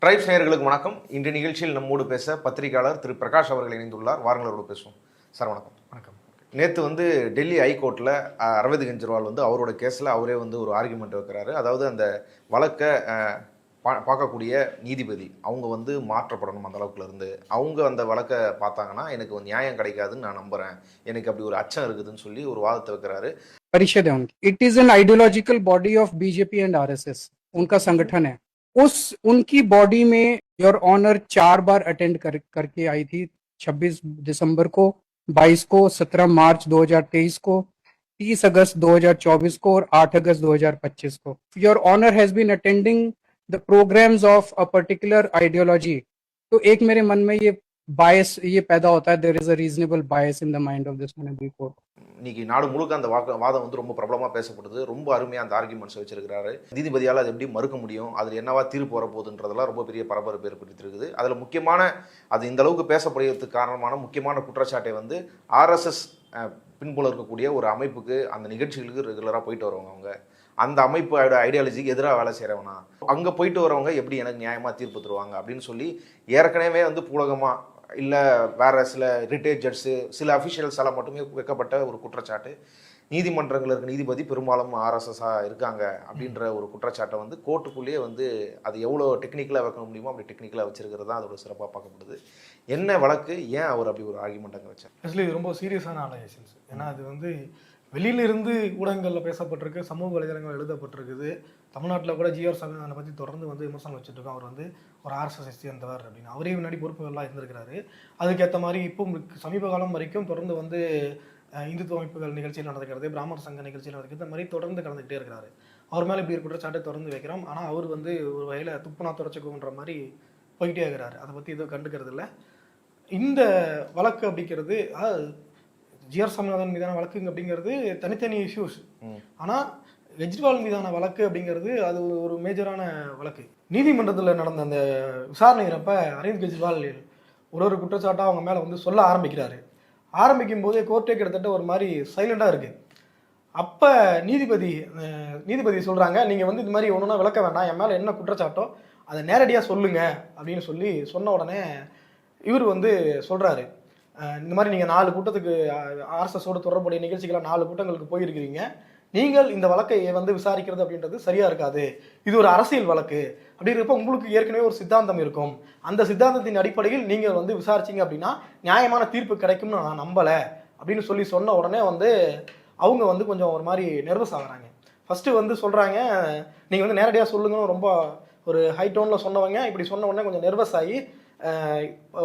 Tribes நேயர்களுக்கு வணக்கம். இன்றைய நிகழ்ச்சியில் நம்மோடு பேச பத்திரிகையாளர் திரு பிரகாஷ் அவர்கள் இணைந்துள்ளார். வாருங்களோடு பேசுவோம். சார் வணக்கம். வணக்கம். நேற்று டெல்லி ஹைகோர்ட்டில் அரவிந்த் கெஜ்ரிவால் அவரோட கேஸில் அவரே ஒரு ஆர்குமெண்ட் வைக்கிறாரு. அதாவது அந்த வழக்கை பார்க்கக்கூடிய நீதிபதி அவங்க மாற்றப்படணும். அந்த அளவுக்குல இருந்து அவங்க அந்த வழக்கை பார்த்தாங்கன்னா எனக்கு நியாயம் கிடைக்காதுன்னு நான் நம்புகிறேன், எனக்கு அப்படி ஒரு அச்சம் இருக்குதுன்னு சொல்லி ஒரு வாதத்தை வைக்கிறாரு. परिषद है उनकी. It is an ideological body of BJP and RSS. उनका संगठन है. उनकी बॉडी में योर ऑनर 4 बार अटेंड करके आई थी. 26 दिसंबर को, 22 को, 17 मार्च 2023 को, 30 अगस्त 2024 को और 8 अगस्त 2025 को. Your honour has been attending the programmes of a particular ideology. तो एक मेरे मन में ये बायस ये पैदा होता है. There is a reasonable bias in the mind of this honourable court. இன்னைக்கு நாடு முழுக்க அந்த வாதம் ரொம்ப பிரபலமாக பேசப்படுது. ரொம்ப அருமையாக அந்த ஆர்குமெண்ட்ஸ் வச்சிருக்கிறாரு. நீதிபதியால் அது எப்படி மறுக்க முடியும், அதில் என்னவா தீர்ப்பு வரப்போகுதுன்றதெல்லாம் ரொம்ப பெரிய பரபரப்பு ஏற்படுத்தியிருக்குது. அதில் முக்கியமான அது இந்த அளவுக்கு பேசப்படுறதுக்கு காரணமான முக்கியமான குற்றச்சாட்டை ஆர்எஸ்எஸ் பின்புல இருக்கக்கூடிய ஒரு அமைப்புக்கு, அந்த நிகழ்ச்சிகளுக்கு ரெகுலராக போயிட்டு வரவங்க, அவங்க அந்த அமைப்போட ஐடியாலஜிக்கு எதிராக வேலை செய்கிறவனா, அங்கே போயிட்டு வரவங்க எப்படி எனக்கு நியாயமாக தீர்ப்பு தருவாங்க அப்படின்னு சொல்லி ஏற்கனவே பூலகமாக இல்லை வேறு சில ரிட்டையர்ட் ஜட்ஸு, சில அஃபிஷியல்ஸால் மட்டுமே வைக்கப்பட்ட ஒரு குற்றச்சாட்டு. நீதிமன்றங்கள் இருக்க நீதிபதி பெரும்பாலும் ஆர்எஸ்எஸ்ஸாக இருக்காங்க அப்படின்ற ஒரு குற்றச்சாட்டை கோர்ட்டுக்குள்ளேயே அது எவ்வளோ டெக்னிக்கலாக வைக்க முடியுமோ அப்படி டெக்னிக்கலாக வச்சிருக்கிறது தான் அதோட சிறப்பாக பார்க்கப்படுது. என்ன வழக்கு, ஏன் அவர் அப்படி ஒரு ஆர்குமெண்ட் அங்கே வச்சார்? ஆக்சுவலி இது ரொம்ப சீரியஸான அலையேஷன்ஸ். ஏன்னா அது வெளியிலிருந்து ஊடகங்களில் பேசப்பட்டிருக்கு, சமூக வலைதளங்கள் எழுதப்பட்டிருக்குது. தமிழ்நாட்டில் கூட ஜிஆர் சாமிநாதனை பற்றி தொடர்ந்து விமர்சனம் வச்சுட்ருக்கோம். அவர் ஒரு ஆர்எஸ்எஸ் சேர்ந்தவர் அப்படின்னு அவரே முன்னாடி பொறுப்புகள்லாம் இருந்திருக்கிறாரு. அதுக்கேற்ற மாதிரி இப்போ சமீப காலம் வரைக்கும் தொடர்ந்து இந்துத்துவ அமைப்புகள் நிகழ்ச்சியில் நடந்துக்கிறது, பிராமணர் சங்க நிகழ்ச்சியில் நடக்கிறது, இந்த மாதிரி தொடர்ந்து கலந்துக்கிட்டே இருக்கிறாரு. அவர் மேலே இப்படி குற்றச்சாட்டை தொடர்ந்து வைக்கிறோம். ஆனால் அவர் ஒரு வகையில் துப்புனா துடைச்சிக்குன்ற மாதிரி போயிட்டே இருக்கிறாரு. அதை பற்றி எதுவும் கண்டுக்கிறது இல்லை. இந்த வழக்கு அப்படிங்கிறது, ஜிஆர் சாமிநாதன் மீதான வழக்குங்க அப்படிங்கிறது தனித்தனி இஷ்யூஸ். ஆனால் கெஜ்ரிவால் மீதான வழக்கு அப்படிங்கிறது அது ஒரு மேஜரான வழக்கு. நீதிமன்றத்தில் நடந்த அந்த விசாரணைகிறப்ப அரவிந்த் கெஜ்ரிவால் ஒரு குற்றச்சாட்டாக அவங்க மேலே சொல்ல ஆரம்பிக்கிறாரு. ஆரம்பிக்கும் போதே கோர்ட்டே கிட்டத்தட்ட ஒரு மாதிரி சைலண்டாக இருக்குது. அப்போ நீதிபதி சொல்கிறாங்க, நீங்கள் இந்த மாதிரி ஒன்றுனா விளக்க வேண்டாம், என் மேலே என்ன குற்றச்சாட்டோ அதை நேரடியாக சொல்லுங்க அப்படின்னு சொன்ன உடனே இவர் சொல்கிறாரு, இந்த மாதிரி நீங்கள் 4 கூட்டத்துக்கு ஆர்எஸ்எஸோடு தொடர்புடைய நிகழ்ச்சிகளாக 4 கூட்டங்களுக்கு போயிருக்கிறீங்க, நீங்கள் இந்த வழக்கை விசாரிக்கிறது அப்படின்றது சரியா இருக்காது, இது ஒரு அரசியல் வழக்கு. அப்படி இருக்கப்ப உங்களுக்கு ஏற்கனவே ஒரு சித்தாந்தம் இருக்கும், அந்த சித்தாந்தத்தின் அடிப்படையில் நீங்கள் விசாரிச்சிங்க அப்படின்னா நியாயமான தீர்ப்பு கிடைக்கும்னு நான் நம்பலை அப்படின்னு சொன்ன உடனே அவங்க கொஞ்சம் ஒரு மாதிரி நெர்வஸ் ஆகுறாங்க. ஃபர்ஸ்ட் சொல்கிறாங்க, நீங்கள் நேரடியாக சொல்லுங்கன்னு ரொம்ப ஒரு ஹை டோனில் சொன்னவங்க இப்படி சொன்ன உடனே கொஞ்சம் நெர்வஸ் ஆகி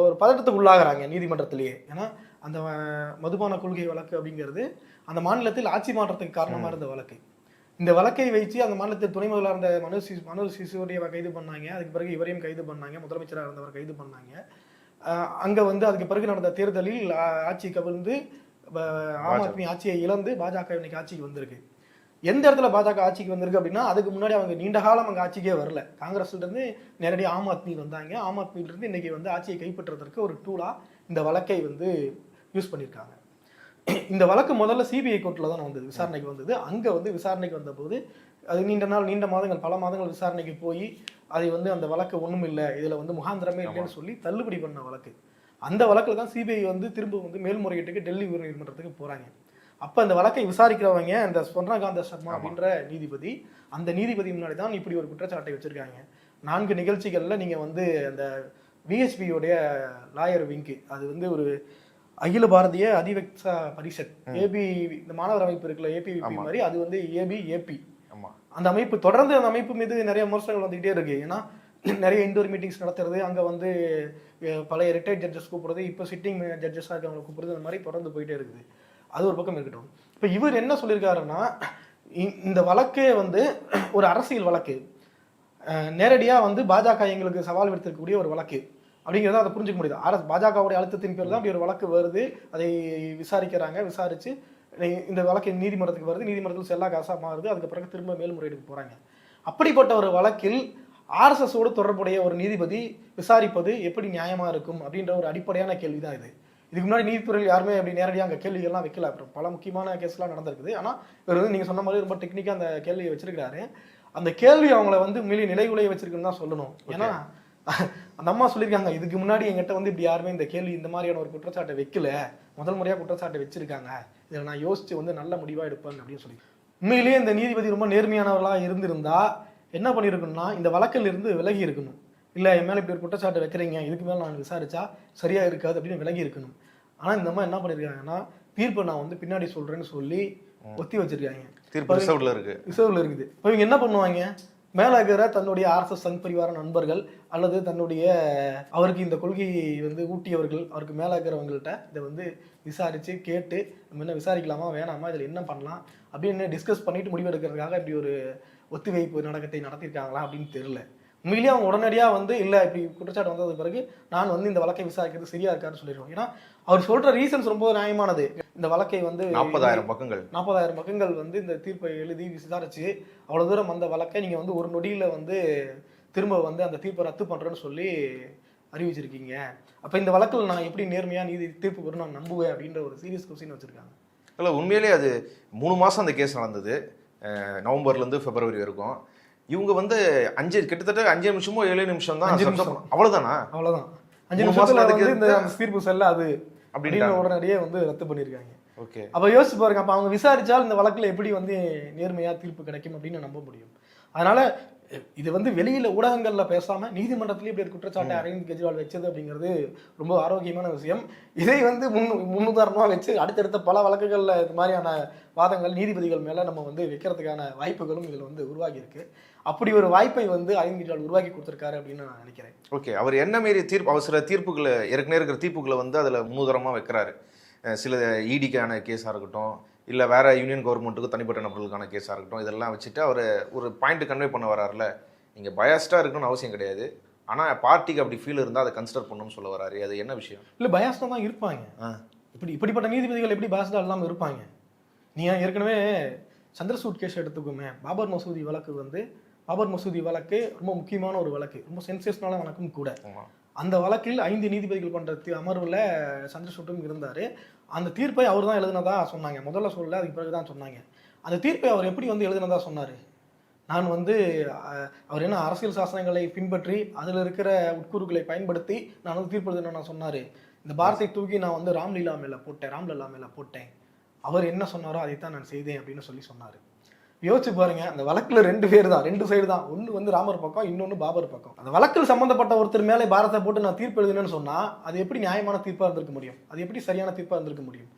ஒரு பதட்டத்துக்கு உள்ளாகிறாங்க நீதிமன்றத்திலேயே. ஏன்னா அந்த மதுபான கொள்கை வழக்கு அப்படிங்கிறது அந்த மாநிலத்தில் ஆட்சி மாற்றத்துக்கு காரணமாக இருந்த வழக்கு. இந்த வழக்கை வைத்து அந்த மாநிலத்தில் துணை முதல்வராக இருந்த மனோஜ் சிசோடியாவை கைது பண்ணாங்க. அதுக்கு பிறகு இவரையும் கைது பண்ணாங்க, முதலமைச்சராக இருந்தவர் கைது பண்ணாங்க. அங்கே அதுக்கு பிறகு நடந்த தேர்தலில் ஆட்சி கவிழ்ந்து ஆம் ஆத்மி ஆட்சியை இழந்து பாஜக இன்னைக்கு ஆட்சிக்கு வந்திருக்கு. எந்த இடத்துல பாஜக ஆட்சிக்கு வந்திருக்கு அப்படின்னா, அதுக்கு முன்னாடி அவங்க நீண்ட காலம் அங்கே ஆட்சிக்கே வரல. காங்கிரஸ்ல இருந்து நேரடியாக ஆம் ஆத்மி வந்தாங்க. ஆம் ஆத்மியிலிருந்து இன்னைக்கு ஆட்சியை கைப்பற்றுவதற்கு ஒரு டூலா இந்த வழக்கை யூஸ் பண்ணியிருக்காங்க. இந்த வழக்கு முதல்ல சிபிஐ கோர்ட்டில் தான் விசாரணைக்கு வந்தது. அங்கே விசாரணைக்கு வந்தபோது அது நீண்ட மாதங்கள், பல மாதங்கள் விசாரணைக்கு போய் அதை அந்த வழக்கு ஒன்றும் இல்லை, இதில் முகாந்திரமே இல்லைன்னு சொல்லி தள்ளுபடி பண்ண வழக்கு. அந்த வழக்கில் தான் சிபிஐ திரும்ப மேல்முறையீட்டுக்கு டெல்லி உயர்நீதிமன்றத்துக்கு போகிறாங்க. அப்போ அந்த வழக்கை விசாரிக்கிறவங்க அந்த ஸ்வர்ணகாந்த சர்மா அப்படின்ற நீதிபதி, அந்த நீதிபதி முன்னாடி தான் இப்படி ஒரு குற்றச்சாட்டை வச்சுருக்காங்க. 4 நிகழ்ச்சிகளில் நீங்கள் அந்த விஹெச்பியோடைய லாயர் விங்கு, அது ஒரு அகில பாரதிய அதிவக்தா பரிஷத், ஏபி, இந்த மாணவர் அமைப்பு இருக்குல்ல ஏபிவிபி மாதிரி, அது ஏபி. அந்த அமைப்பு தொடர்ந்து அந்த அமைப்பு மீது நிறைய விமர்சனங்கள் வந்துகிட்டே இருக்கு. ஏன்னா நிறைய இன்டோர் மீட்டிங்ஸ் நடத்துறது, அங்கே பழைய ரிட்டையர்ட் ஜட்ஜஸ் கூப்பிடுறது, இப்போ சிட்டிங் ஜட்ஜஸாக இருக்கவங்களை கூப்பிடுறது, அந்த மாதிரி தொடர்ந்து போயிட்டே இருக்குது. அது ஒரு பக்கம் இருக்கட்டும். இப்போ இவர் என்ன சொல்லியிருக்காருன்னா, இந்த வழக்கே ஒரு அரசியல் வழக்கு, நேரடியாக பாஜக எங்களுக்கு சவால் விடுத்திருக்கக்கூடிய ஒரு வழக்கு அப்படிங்கிறத அதை புரிஞ்சுக்க முடியுது. பாஜகவுடைய அழுத்தத்தின் பேர் தான் அப்படி ஒரு வழக்கு வருது, அதை விசாரிக்கிறாங்க. விசாரித்து இந்த வழக்கு நீதிமன்றத்துக்கு வருது, நீதிமன்றத்தில் செல்லா காசாக மாறுது, அதுக்கு பிறகு திரும்ப மேல்முறையீடுக்கு போகிறாங்க. அப்படிப்பட்ட ஒரு வழக்கில் ஆர்எஸ்எஸோடு தொடர்புடைய ஒரு நீதிபதி விசாரிப்பது எப்படி நியாயமாக இருக்கும் அப்படின்ற ஒரு அடிப்படையான கேள்வி தான் இது. இதுக்கு முன்னாடி நீதித்துறையில் யாருமே அப்படி நேரடியாக அங்கே கேள்விகள்லாம் வைக்கல. அப்புறம் பல முக்கியமான கேஸ்லாம் நடந்திருக்குது. ஆனால் இவர் நீங்கள் சொன்ன மாதிரி ரொம்ப டெக்னிக்காக அந்த கேள்வியை வச்சிருக்கிறாரு. அந்த கேள்வி அவங்கள மிலி நிலைகுலைய வச்சிருக்குன்னு தான் சொல்லணும். ஏன்னா அந்த அம்மா சொல்லியிருக்காங்க, இதுக்கு முன்னாடி என்கிட்ட வந்து இப்படி யாருமே இந்த கேள்வி இந்த மாதிரியான ஒரு குற்றச்சாட்டை வைக்கல, முதல் முறையாக குற்றச்சாட்டை வச்சிருக்காங்க, இதில் நான் யோசிச்சு வந்து நல்ல முடிவாக எடுப்பேன் அப்படின்னு சொல்லி. உண்மையிலேயே இந்த நீதிபதி ரொம்ப நேர்மையானவர்களாக இருந்திருந்தா என்ன பண்ணியிருக்கணும்னா, இந்த வழக்கில் இருந்து விலகி இருக்கணும். இல்லை என் மேலே இப்படி ஒரு குற்றச்சாட்டு வைக்கிறீங்க, இதுக்கு மேலே நான் விசாரிச்சா சரியாக இருக்காது அப்படின்னு விலகி இருக்கணும். ஆனால் இந்த மாதிரி என்ன பண்ணியிருக்காங்கன்னா, தீர்ப்பை நான் வந்து பின்னாடி சொல்கிறேன்னு சொல்லி ஒத்தி வச்சிருக்காங்க. தீர்ப்பு ரிசர்வ்ல இருக்குது. இப்போ இவங்க என்ன பண்ணுவாங்க, மேலே இருக்கிற தன்னுடைய ஆர்எஸ்எஸ் சங் பரிவார நண்பர்கள் அல்லது தன்னுடைய அவருக்கு இந்த கொள்கையை வந்து ஊட்டியவர்கள், அவருக்கு மேலே இருக்கிறவங்கள்ட்ட இதை வந்து விசாரித்து கேட்டு நம்ம என்ன விசாரிக்கலாமா வேணாமா, இதில் என்ன பண்ணலாம் அப்படின்னு டிஸ்கஸ் பண்ணிட்டு முடிவெடுக்கிறதுக்காக இப்படி ஒரு ஒத்திவைப்பு நடக்கத்தை நடத்தியிருக்காங்களா அப்படின்னு தெரியல. உண்மையிலேயே அவங்க உடனடியாக வந்து இல்லை இப்படி குற்றச்சாட்டு வந்தது பிறகு நான் வந்து இந்த வழக்கை விசாரிக்கிறது சரியா இருக்காருன்னு சொல்லிடுவோம். ஏன்னா அவர் சொல்ற ரீசன்ஸ் ரொம்ப நியாயமானது. இந்த வழக்கை வந்து 40,000 பக்கங்கள் வந்து இந்த தீர்ப்பை எழுதி விசாரிச்சு அவ்வளவு தூரம் அந்த வழக்கை நீங்க வந்து ஒரு நொடியில வந்து திரும்ப வந்து அந்த தீர்ப்பை ரத்து பண்றேன்னு சொல்லி அறிவிச்சிருக்கீங்க. அப்ப இந்த வழக்கில் நான் எப்படி நேர்மையா நீதி தீர்ப்பு வரும் நான் நம்புவேன் அப்படின்ற ஒரு சீரியஸ் கொஸ்டின் வச்சிருக்காங்க. இல்லை உண்மையிலேயே அது 3 மாதம் அந்த கேஸ் நடந்தது, நவம்பர்லேருந்து பிப்ரவரி வரைக்கும். இவங்க வந்து கிட்டத்தட்ட 5 நிமிஷமோ 7 நிமிஷம் தான், அவ்வளவுதான் 5 நிமிஷத்துல வந்து இந்த தீர்ப்பு செல்ல அது அப்படின்னு உடனடியே வந்து ரத்து பண்ணிருக்காங்க. ஓகே, அப்ப யோசிச்சு பாருங்க, அப்ப அவங்க விசாரிச்சால் இந்த வழக்குல எப்படி வந்து நேர்மையா தீர்ப்பு கிடைக்கும் அப்படின்னு நம்ப முடியும். அதனால இது வந்து வெளியில ஊடகங்கள்ல பேசாம நீதிமன்றத்திலேயே இப்படி ஒரு குற்றச்சாட்டை அரவிந்த் கெஜ்ரிவால் வச்சது அப்படிங்கிறது ரொம்ப ஆரோக்கியமான விஷயம். இதை வந்து முன்னுதாரணமா வச்சு அடுத்தடுத்த பல வழக்குகள்ல இது மாதிரியான வாதங்கள் நீதிபதிகள் மேல நம்ம வந்து வைக்கிறதுக்கான வாய்ப்புகளும் இதுல வந்து உருவாகி இருக்கு. அப்படி ஒரு வாய்ப்பை வந்து அரவிந்த் கெஜ்ரிவால் உருவாக்கி கொடுத்திருக்காரு அப்படின்னு நான் நினைக்கிறேன். ஓகே, அவர் என்ன மாரி அவர் சில தீர்ப்புகளை ஏற்கனவே இருக்கிற தீர்ப்புகளை வந்து அதுல முன்னுதாரணமா வைக்கிறாரு. சில இடிக்கான கேஸாக இருக்கட்டும், இல்லை வேற யூனியன் கவர்மெண்ட்டுக்கு தனிப்பட்ட நபர்களுக்கான கேஸாக இருக்கட்டும், இதெல்லாம் வச்சுட்டு அவர் ஒரு பாயிண்ட் கன்வே பண்ண வராருல, நீங்கள் பயாஸ்டாக இருக்கணும்னு அவசியம் கிடையாது, ஆனால் பார்ட்டிக்கு அப்படி ஃபீல் இருந்தால் அதை கன்சிடர் பண்ணணும்னு சொல்ல வராரு. அது என்ன விஷயம்? இல்லை பயாஸ்டாக தான் இருப்பாங்க. இப்படிப்பட்ட நீதிபதிகள் எப்படி பயாஸ்டாக இல்லாமல் இருப்பாங்க? நீங்கள் ஏற்கனவே சந்திரசூட் கேஸ் எடுத்துக்கோமே, பாபர் மசூதி வழக்கு ரொம்ப முக்கியமான ஒரு வழக்கு, ரொம்ப சென்சேஷனான வழக்கும் கூட. அந்த வழக்கில் 5 நீதிபதிகள் கொண்ட அமர்வில் சந்திரசூட்டும் இருந்தார். அந்த தீர்ப்பை அவர் தான் எழுதினதா சொன்னாங்க. முதல்ல சொல்லல, அதுக்கு பிறகு தான் சொன்னாங்க. அந்த தீர்ப்பை அவர் எப்படி வந்து எழுதினதா சொன்னார்? நான் வந்து அவர் என்ன அரசியல் சாசனங்களை பின்பற்றி அதில் இருக்கிற உட்கூறுகளை பயன்படுத்தி நான் வந்து தீர்ப்பு எழுதினேன் சொன்னார். இந்த பாரத்தை தூக்கி நான் வந்து ராம்லல்லா மேலே போட்டேன். அவர் என்ன சொன்னாரோ அதைத்தான் நான் செய்தேன் அப்படின்னு சொல்லி சொன்னார். யோசிச்சு பாருங்க, அந்த வழக்குல 2 பேர் தான், 2 சைடு தான். ஒன்று வந்து ராமர் பக்கம், இன்னொன்று பாபர் பக்கம். அந்த வழக்கில் சம்பந்தப்பட்ட ஒருத்தர் மேலே பாரத்தை போட்டு நான் தீர்ப்பு எழுதினேன்னு சொன்னா அது எப்படி நியாயமான தீர்ப்பா இருந்திருக்க முடியும்? அது எப்படி சரியான தீர்ப்பா இருந்திருக்க முடியும்?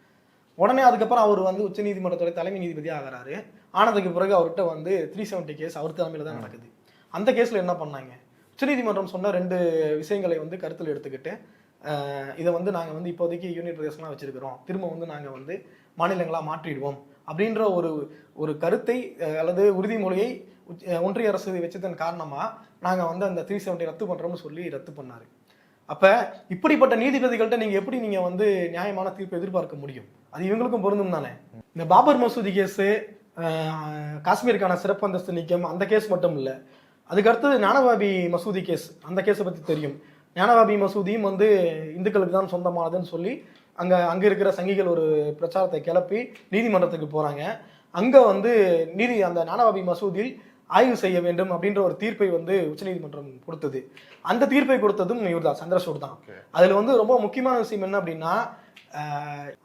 உடனே அதுக்கப்புறம் அவர் வந்து உச்ச நீதிமன்றத்தோட தலைமை நீதிபதி ஆகிறாரு. ஆனதுக்கு பிறகு அவர்கிட்ட வந்து 370 கேஸ் அவர் தலைமையில தான் நடக்குது. அந்த கேஸ்ல என்ன பண்ணாங்க? உச்சநீதிமன்றம் சொன்ன 2 விஷயங்களை வந்து கருத்தில் எடுத்துக்கிட்டு இதை வந்து நாங்கள் வந்து இப்போதைக்கு யூனியன் பிரதேசம்லாம் வச்சிருக்கிறோம், திரும்ப வந்து நாங்கள் வந்து மாநிலங்களாக மாற்றிடுவோம் அப்படின்ற ஒரு கருத்தை அல்லது உறுதிமொழியை ஒன்றிய அரசு வச்சதன் காரணமாக நாங்கள் வந்து அந்த 370 ரத்து பண்ணுறோம்னு சொல்லி ரத்து பண்ணார். அப்போ இப்படிப்பட்ட நீதிபதிகள்கிட்ட நீங்கள் எப்படி நீங்கள் வந்து நியாயமான தீர்ப்பு எதிர்பார்க்க முடியும்? அது இவங்களுக்கும் பொருந்தும் தானே. இந்த பாபர் மசூதி கேஸு, காஷ்மீருக்கான சிறப்பு அந்தஸ்து நீக்கம், அந்த கேஸ் மட்டும் இல்லை, அதுக்கடுத்தது ஞானவாபி மசூதி கேஸ், அந்த கேஸை பற்றி தெரியும். ஞானவாபி மசூதியும் வந்து இந்துக்களுக்கு தான் சொந்தமானதுன்னு சொல்லி அங்கே இருக்கிற சங்கிகள் ஒரு பிரச்சாரத்தை கிளப்பி நீதிமன்றத்துக்கு போகிறாங்க. அங்கே வந்து அந்த ஞானவாபி மசூதியில் ஆய்வு செய்ய வேண்டும் அப்படின்ற ஒரு தீர்ப்பை வந்து உச்சநீதிமன்றம் கொடுத்தது. அந்த தீர்ப்பை கொடுத்ததும் இவர் தான், சந்திரசூட் தான். அதில் வந்து ரொம்ப முக்கியமான விஷயம் என்ன அப்படின்னா,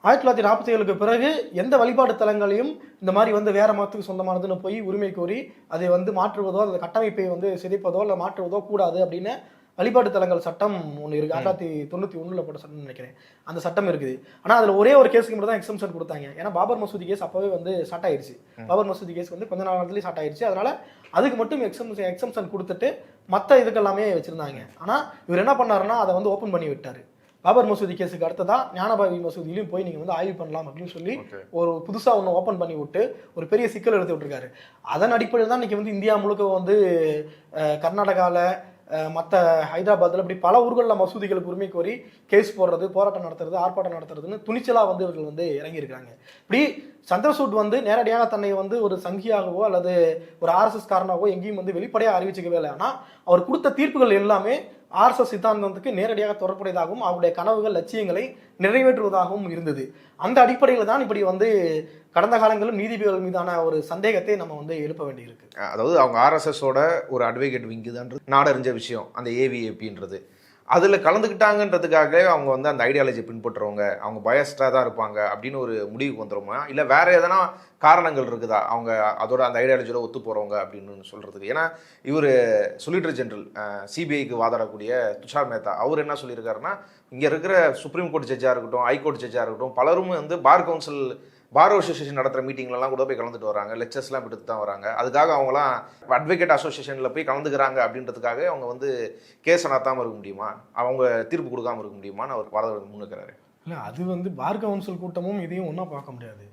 1947க்கு பிறகு எந்த வழிபாடு தலங்களையும் இந்த மாதிரி வந்து வேற மதத்துக்கு சொந்தமானதுன்னு போய் உரிமை கோரி அதை வந்து மாற்றுவதோ அந்த கட்டமைப்பை வந்து சிதைப்பதோ இல்லை மாற்றுவதோ கூடாது அப்படின்னு வழிபாட்டு தலங்கள் சட்டம் ஒன்று இருக்குது. 1991 போட்ட சட்டம் நினைக்கிறேன், அந்த சட்டம் இருக்குது. ஆனால் அதில் ஒரே ஒரு கேஸுக்கு மட்டும் தான் எக்ஸம்ஷன் கொடுத்தாங்க. ஏன்னா பாபர் மசூதி கேஸ் அப்போவே வந்து ஸ்டார்ட் ஆயிடுச்சு. பாபர் மசூதி கேஸ் வந்து கொஞ்ச நாளத்துலேயே ஸ்டார்ட் ஆயிடுச்சு. அதனால அதுக்கு மட்டும் எக்ஸம்ஷன் கொடுத்துட்டு மற்ற இதுக்கெல்லாமே வச்சிருந்தாங்க. ஆனால் இவர் என்ன பண்ணாருன்னா அதை வந்து ஓப்பன் பண்ணி விட்டார். பாபர் மசூதி கேஸுக்கு அடுத்ததான் ஞானபாபி மசூதியிலையும் போய் நீங்கள் வந்து ஆய்வு பண்ணலாம் அப்படின்னு சொல்லி ஒரு புதுசாக ஒன்று ஓப்பன் பண்ணி விட்டு ஒரு பெரிய சிக்கல் எடுத்து விட்டுருக்காரு. அதன் அடிப்படையில் தான் இன்னைக்கு வந்து இந்தியா முழுக்க வந்து கர்நாடகாவில் மற்ற ஹைதராபாத்தில் இப்படி பல ஊர்களில் மசூதிகளுக்கு உரிமை கோரி கேஸ் போடுறது, போராட்டம் நடத்துறது, ஆர்ப்பாட்டம் நடத்துறதுன்னு துணிச்சலாக வந்து இவர்கள் வந்து இறங்கியிருக்காங்க. இப்படி சந்திரசூட் வந்து நேரடியாக தன்னை வந்து ஒரு சங்கியாகவோ அல்லது ஒரு ஆர்எஸ்எஸ் காரனாகவோ எங்கேயும் வந்து வெளிப்படையாக அறிவிச்சுக்கவே இல்லை. ஆனால் அவர் கொடுத்த தீர்ப்புகள் எல்லாமே ஆர்எஸ்எஸ் சித்தாந்தத்துக்கு நேரடியாக தொடர்புடையதாகவும் அவருடைய கனவுகள் லட்சியங்களை நிறைவேற்றுவதாகவும் இருந்தது. அந்த அடிப்படையில் தான் இப்படி வந்து கடந்த காலங்களிலும் நீதிபதிகள் மீதான ஒரு சந்தேகத்தை நம்ம வந்து எழுப்ப வேண்டியிருக்கு. அதாவது அவங்க ஆர்எஸ்எஸோட ஒரு அட்வொகேட் விங்கு தான் நாடறிஞ்ச விஷயம் அந்த ஏவிஏபின்றது. அதில் கலந்துக்கிட்டாங்கன்றதுக்காக அவங்க வந்து அந்த ஐடியாலஜி பின்பற்றுறவங்க, அவங்க பயஸ்டாக தான் இருப்பாங்க அப்படின்னு ஒரு முடிவுக்கு வந்துடுமா, இல்லை வேற எதனா காரணங்கள் இருக்குதா அவங்க அதோட அந்த ஐடியாலஜியோட ஒத்து போகிறவங்க அப்படின்னு சொல்கிறதுக்கு? ஏன்னா இவர் சொலிசிட்டர் ஜெனரல் சிபிஐக்கு வாதாடக்கூடிய துஷார் மேத்தா அவர் என்ன சொல்லியிருக்காருன்னா, இங்கே இருக்கிற சுப்ரீம் கோர்ட் ஜட்ஜாக இருக்கட்டும், ஹைகோர்ட் ஜட்ஜாக இருக்கட்டும், பலரும் வந்து பார் கவுன்சில் பார் அசோசியேஷன் நடத்துகிற மீட்டிங்லலாம் கூட போய் கலந்துட்டு வராங்க, லெக்சர்ஸ்லாம் எடுத்து தான் வராங்க. அதுக்காக அவங்களாம் அட்வொகேட் அசோசியேஷனில் போய் கலந்துக்கிறாங்க அப்படின்றதுக்காக அவங்க வந்து கேஸை நடத்தாமல் இருக்க முடியுமா, அவங்க தீர்ப்பு கொடுக்காமல் இருக்க முடியுமான்னு அவர் வாதம் முன்னுக்கிறாரு. இல்லை, அது வந்து பார் கவுன்சில் கூட்டமும் இதையும் ஒன்றா பார்க்க முடியாது.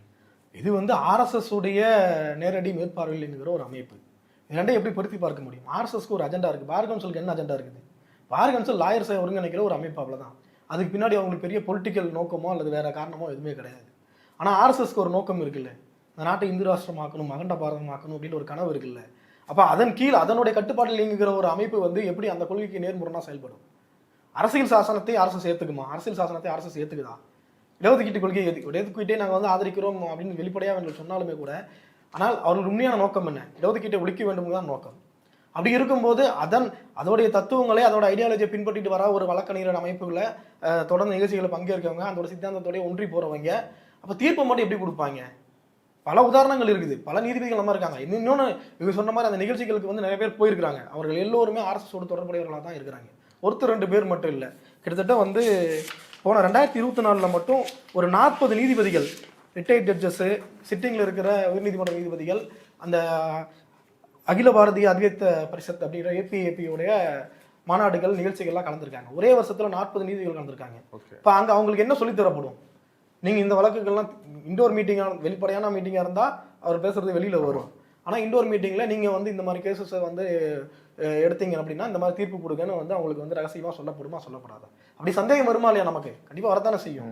இது வந்து ஆர்எஸ்எஸ் உடைய நேரடி மேற்பார்வையில் என்கிற ஒரு அமைப்பு. இது ரெண்டையும் எப்படி பொருத்தி பார்க்க முடியும்? ஆர்எஸ்எஸ்க்கு ஒரு அஜெண்டா இருக்குது, பார் கவுன்சிலுக்கு என்ன அஜெண்டா இருக்குது? பார் கவுன்சில் லாயர்ஸை ஒருங்கிணைக்கிற ஒரு அமைப்பு, அவ்வளோதான். அதுக்கு பின்னாடி அவங்களுக்கு பெரிய பொலிட்டிக்கல் நோக்கமோ அல்லது வேற காரணமோ எதுவுமே கிடையாது. ஆனால் ஆர்எஸ்எஸ்க்கு ஒரு நோக்கம் இருக்குல்ல, இந்த நாட்டை இந்து ராஷ்டிரமாக்கணும், அகண்ட பாரதமாக்கணும் அப்படின்னு ஒரு கனவு இருக்குல்ல. அப்போ அதன் கீழ் அதனுடைய கட்டுப்பாட்டில் இயங்குகிற ஒரு அமைப்பு வந்து எப்படி அந்த கொள்கைக்கு நேர்முறைனா செயல்படும்? அரசியல் சாசனத்தை ஆர்எஸ்எஸ் ஏற்றுக்குமா? அரசியல் சாசனத்தை ஆர்எஸ்எஸ் ஏற்றுக்குதா? இடஒதுக்கீட்டு கொள்கையை இடஒதுக்கீட்டே நாங்கள் வந்து ஆதரிக்கிறோம் அப்படின்னு வெளிப்படையாக என்று சொன்னாலுமே கூட, ஆனால் அவர்கள் உண்மையான நோக்கம் என்ன? இடஒதுக்கீட்டை ஒழிக்க வேண்டும் தான் நோக்கம். அப்படி இருக்கும்போது அதோடைய தத்துவங்களை அதோட ஐடியாலஜியை பின்பற்றிட்டு வர ஒரு வழக்கறிஞர் அமைப்புகளை தொடர்ந்து நிகழ்ச்சிகளை பங்கேற்கவங்க, அதோட சித்தாந்தத்தோடய ஒன்றி போகிறவங்க, அப்போ தீர்ப்பை மட்டும் எப்படி கொடுப்பாங்க? பல உதாரணங்கள் இருக்குது, பல நீதிபதிகள் நம்ம இருக்காங்க. இன்னொன்று இவங்க சொன்ன மாதிரி அந்த நிகழ்ச்சிகளுக்கு வந்து நிறைய பேர் போயிருக்கிறாங்க. அவர்கள் எல்லோருமே ஆர்எஸ்எஸோடு தொடர்புடையவர்களாக தான் இருக்கிறாங்க. ஒருத்தர் 2 பேர் மட்டும் இல்லை. கிட்டத்தட்ட வந்து போன 2024 மட்டும் ஒரு 40 நீதிபதிகள், ரிட்டையர்ட் ஜட்ஜஸ்ஸு, சிட்டிங்கில் இருக்கிற உயர்நீதிமன்ற நீதிபதிகள், அந்த அகில பாரதிய அத்வைத பரிஷத் அப்படிங்கிற ஏபிஏபியோடைய மாநாடுகள் நிகழ்ச்சிகள்லாம் கலந்துருக்காங்க. ஒரே வருஷத்தில் 40 நீதிபதிகள் கலந்துருக்காங்க. இப்போ அங்கே அவங்களுக்கு என்ன சொல்லித்தரப்படும்? நீங்கள் இந்த வழக்குகள்லாம் இண்டோர் மீட்டிங்காக வெளிப்படையான மீட்டிங்காக இருந்தால் அவர் பேசுறது வெளியில் வரும். ஆனால் இண்டோர் மீட்டிங்கில் நீங்கள் வந்து இந்த மாதிரி கேசஸை வந்து எடுத்தீங்க அப்படின்னா இந்த மாதிரி தீர்ப்பு கொடுங்கன்னு வந்து அவங்களுக்கு வந்து ரகசியமாக சொல்லப்படுமா, சொல்லப்படாதா? அப்படி சந்தேகம் வருமா இல்லையா? நமக்கு கண்டிப்பாக வரத்தானே செய்யும்.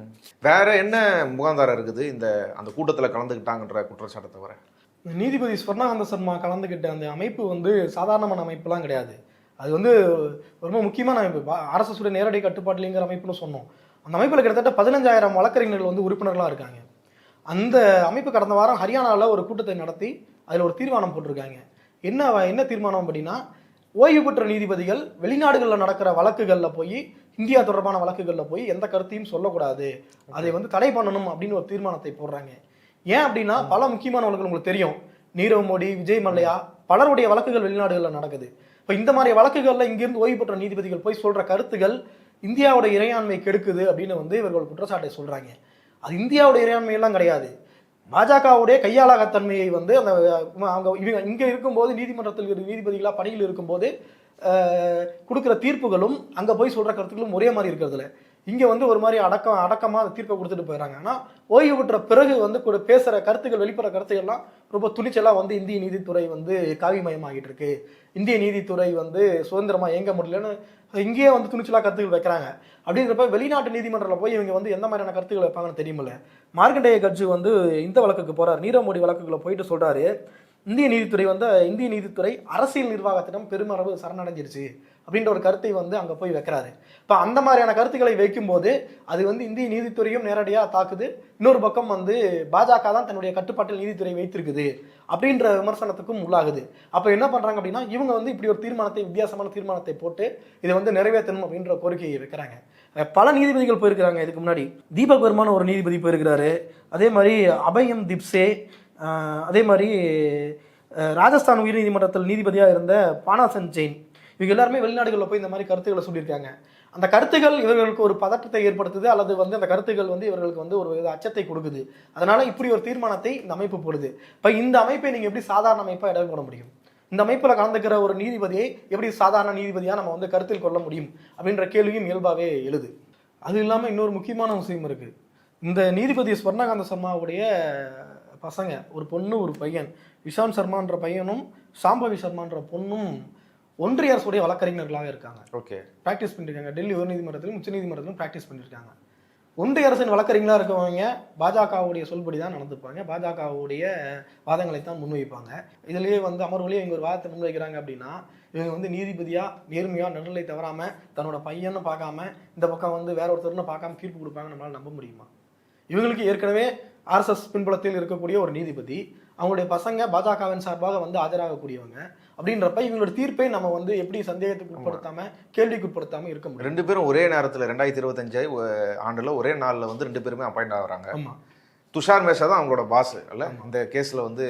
வேற என்ன முகாந்தாரம் இருக்குது அந்த கூட்டத்தில் கலந்துக்கிட்டாங்கன்ற குற்றச்சாட்டை தவிர? நீதிபதி ஸ்வர்ணானந்த சர்மா கலந்துக்கிட்ட அந்த அமைப்பு வந்து சாதாரணமான அமைப்புலாம் கிடையாது. அது வந்து ரொம்ப முக்கியமான அமைப்பு. ஆர்எஸ்எஸ் உடைய நேரடி கட்டுப்பாட்டிலிங்கிற அமைப்புன்னு சொன்னோம். அந்த அமைப்பில் கிட்டத்தட்ட 15,000 வழக்கறிஞர்கள் வந்து உறுப்பினர்களாக இருக்காங்க. அந்த அமைப்பு கடந்த வாரம் ஹரியானாவில் ஒரு கூட்டத்தை நடத்தி அதில் ஒரு தீர்மானம் போட்டிருக்காங்க. என்ன தீர்மானம் அப்படின்னா, ஓய்வு பெற்ற நீதிபதிகள் வெளிநாடுகளில் நடக்கிற வழக்குகளில் போய், இந்தியா தொடர்பான வழக்குகளில் போய் எந்த கருத்தையும் சொல்லக்கூடாது, அதை வந்து தடை பண்ணணும் அப்படின்னு ஒரு தீர்மானத்தை போடுறாங்க. ஏன் அப்படின்னா, பல முக்கியமான வழக்குகள் உங்களுக்கு தெரியும், நீரவ் மோடி, விஜய் மல்லையா, பலருடைய வழக்குகள் வெளிநாடுகளில் நடக்குது. இப்போ இந்த மாதிரி வழக்குகளில் இங்கிருந்து ஓய்வு பெற்ற நீதிபதிகள் போய் சொல்கிற கருத்துக்கள் இந்தியாவோட இறையாண்மை கெடுக்குது அப்படின்னு வந்து இவர்கள் குற்றச்சாட்டை சொல்கிறாங்க. அது இந்தியாவோட இறையாண்மையெல்லாம் கிடையாது. பாஜகவுடைய கையாளாகத்தன்மையை வந்து அந்த இவங்க இங்கே இருக்கும்போது நீதிமன்றத்தில் நீதிபதிகளாக பணியில் இருக்கும்போது கொடுக்குற தீர்ப்புகளும் அங்கே போய் சொல்கிற கருத்துக்களும் ஒரே மாதிரி இருக்கிறதுல, இங்கே வந்து ஒரு மாதிரி அடக்கமாக தீர்ப்பை கொடுத்துட்டு போயிடறாங்க. ஆனால் ஓய்வு பெற்ற பிறகு வந்து பேசுகிற கருத்துக்கள், வெளிப்படுற கருத்துக்கள்லாம் ரொம்ப துணிச்சலாக வந்து இந்திய நீதித்துறை வந்து காவிமயமாகிட்டு இருக்கு, இந்திய நீதித்துறை வந்து சுதந்திரமாக இயங்க முடியலன்னு இங்கேயே வந்து துணிச்சலாக கருத்துக்கள் வைக்கிறாங்க. அப்படிங்கிறப்ப வெளிநாட்டு நீதிமன்றத்தில் போய் இவங்க வந்து எந்த மாதிரியான கருத்துக்கள் வைப்பாங்கன்னு தெரியுமில்ல. மார்க்கண்டேய கட்சி வந்து இந்த வழக்குக்கு போகிறார், நீரவ் மோடி வழக்குகளை போயிட்டு சொல்கிறாரு, இந்திய நீதித்துறை அரசியல் நிர்வாகத்திடம் பெருமளவு சரணடைஞ்சிருச்சு அப்படின்ற ஒரு கருத்தை வந்து அங்கே போய் வைக்கிறாரு. இப்போ அந்த மாதிரியான கருத்துக்களை வைக்கும்போது அது வந்து இந்திய நீதித்துறையும் நேரடியாக தாக்குது. இன்னொரு பக்கம் வந்து பாஜக தான் தன்னுடைய கட்டுப்பாட்டில் நீதித்துறை வைத்திருக்குது அப்படின்ற விமர்சனத்துக்கும் உள்ளாகுது. அப்போ என்ன பண்ணுறாங்க அப்படின்னா, இவங்க வந்து இப்படி ஒரு வித்தியாசமான தீர்மானத்தை போட்டு இதை வந்து நிறைவேற்றணும் அப்படின்ற கோரிக்கையை வைக்கிறாங்க. பல நீதிபதிகள் போயிருக்கிறாங்க. இதுக்கு முன்னாடி தீபக் வர்மான்னு ஒரு நீதிபதி போயிருக்கிறாரு. அதே மாதிரி அபயம் திப்சே, அதே மாதிரி ராஜஸ்தான் உயர்நீதிமன்றத்தில் நீதிபதியாக இருந்த பானாசன் ஜெயின், இவங்க எல்லாருமே வெளிநாடுகளில் போய் இந்த மாதிரி கருத்துக்களை சொல்லியிருக்காங்க. அந்த கருத்துக்கள் இவர்களுக்கு ஒரு பதற்றத்தை ஏற்படுத்துது, அல்லது வந்து அந்த கருத்துக்கள் வந்து இவர்களுக்கு வந்து ஒரு அச்சத்தை கொடுக்குது. அதனால இப்படி ஒரு தீர்மானத்தை இந்த அமைப்பு போடுது. இப்போ இந்த அமைப்பை நீங்கள் எப்படி சாதாரண அமைப்பாக இடம் போட முடியும்? இந்த அமைப்பில் கலந்துக்கிற ஒரு நீதிபதியை எப்படி சாதாரண நீதிபதியாக நம்ம வந்து கருத்தில் கொள்ள முடியும் அப்படின்ற கேள்வியும் இயல்பாகவே எழுது. அது இல்லாமல் இன்னொரு முக்கியமான விஷயம் இருக்குது. இந்த நீதிபதி ஸ்வர்ணகாந்த சர்மாவுடைய பசங்க, ஒரு பொண்ணு ஒரு பையன், விஷாந்த் சர்மான்ற பையனும் சாம்பவி சர்மான்ற பொண்ணும் ஒன்றிய அரசுடைய வழக்கறிஞர்களாக இருக்காங்க. ஓகே, ப்ராக்டிஸ் பண்ணியிருக்காங்க. டெல்லி உயர்நீதிமன்றத்திலும் உச்சநீதிமன்றத்திலும் ப்ராக்டிஸ் பண்ணியிருக்காங்க. ஒன்றிய அரசின் வழக்கறிஞர்களாக இருக்கவங்க பாஜகவுடைய சொல்படி தான் நடந்துப்பாங்க, பாஜகவுடைய வாதங்களை தான் முன்வைப்பாங்க. இதுலேயே வந்து அமர்வுலேயே இவங்க ஒரு வாதத்தை முன்வைக்கிறாங்க அப்படின்னா, இவங்க வந்து நீதிபதியாக நேர்மையாக நடுநிலை தவறாமல் தன்னோட பையன்னு பார்க்காம இந்த பக்கம் வந்து வேற ஒருத்தர்னு பார்க்காம தீர்ப்பு கொடுப்பாங்க நம்மளால் நம்ப முடியுமா? இவங்களுக்கு ஏற்கனவே ஆர்எஸ்எஸ் பின்புலத்தில் இருக்கக்கூடிய ஒரு நீதிபதி, அவங்களுடைய பசங்க பாஜகவின் சார்பாக வந்து ஆஜராகக்கூடியவங்க. அப்படின்றப்ப இவங்களோட தீர்ப்பை நம்ம வந்து எப்படி சந்தேகத்துக்கு உட்படுத்தாம கேள்விக்கு உட்படுத்தாம இருக்க முடியும்? 2 பேரும் ஒரே நேரத்தில் 2025 ஆண்டுல ஒரே நாளில் வந்து 2 பேருமே அப்பாயிண்ட் ஆகுறாங்க. ஆமா, துஷார் மேத்தா தான் அவங்களோட பாஸ் அல்ல, இந்த கேஸ்ல வந்து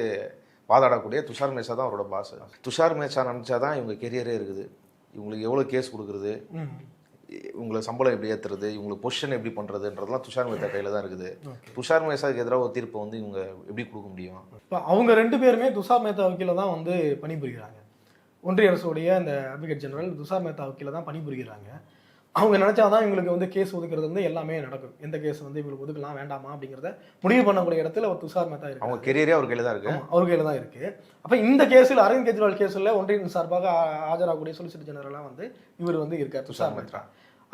வாதாடக்கூடிய துஷார் மேத்தா தான் அவரோட பாஸ். துஷார் மேத்தா நினைச்சாதான் இவங்க கெரியரே இருக்குது. இவங்களுக்கு எவ்வளவு கேஸ் கொடுக்குறது, இவங்களுக்கு சம்பளம் எப்படி ஏற்றுறது, இவங்களுக்கு பொசிஷன் எப்படி பண்ணுறதுன்றதுலாம் துஷார் மேத்தா கையில் தான் இருக்குது. துஷார் மேத்தாவுக்கு எதிராக ஒரு தீர்ப்பை வந்து இவங்க எப்படி கொடுக்க முடியும்? இப்போ அவங்க 2 பேருமே துஷார் மேத்தா வக்கீல தான் வந்து பணிபுரிகிறாங்க. ஒன்றிய அரசுடைய அந்த அட்வொகேட் ஜெனரல் துஷார் மேத்தா வக்கீல தான் பணிபுரிகிறாங்க. அவங்க நினைச்சாதான் இவங்களுக்கு வந்து கேஸ் ஒதுக்குறது வந்து எல்லாமே நடக்கும். எந்த கேஸ் வந்து இவங்களுக்கு ஒதுக்கலாம் வேண்டாமா அப்படிங்கிறத முடிவு பண்ணக்கூடிய இடத்துல ஒரு துஷார் மேத்தா இருக்கு. அவங்க கெரியரே அவர் கையில் தான் இருக்கு. அவர் கையில் தான் இருக்கு. அப்போ இந்த கேஸில் அரவிந்த் கெஜ்ரிவால் கேஸில் ஒன்றிய சார்பாக ஆஜராகக்கூடிய சொலிசிட்டர் ஜெனரலாக வந்து இவர் வந்து இருக்கார் துஷார் மேத்தா.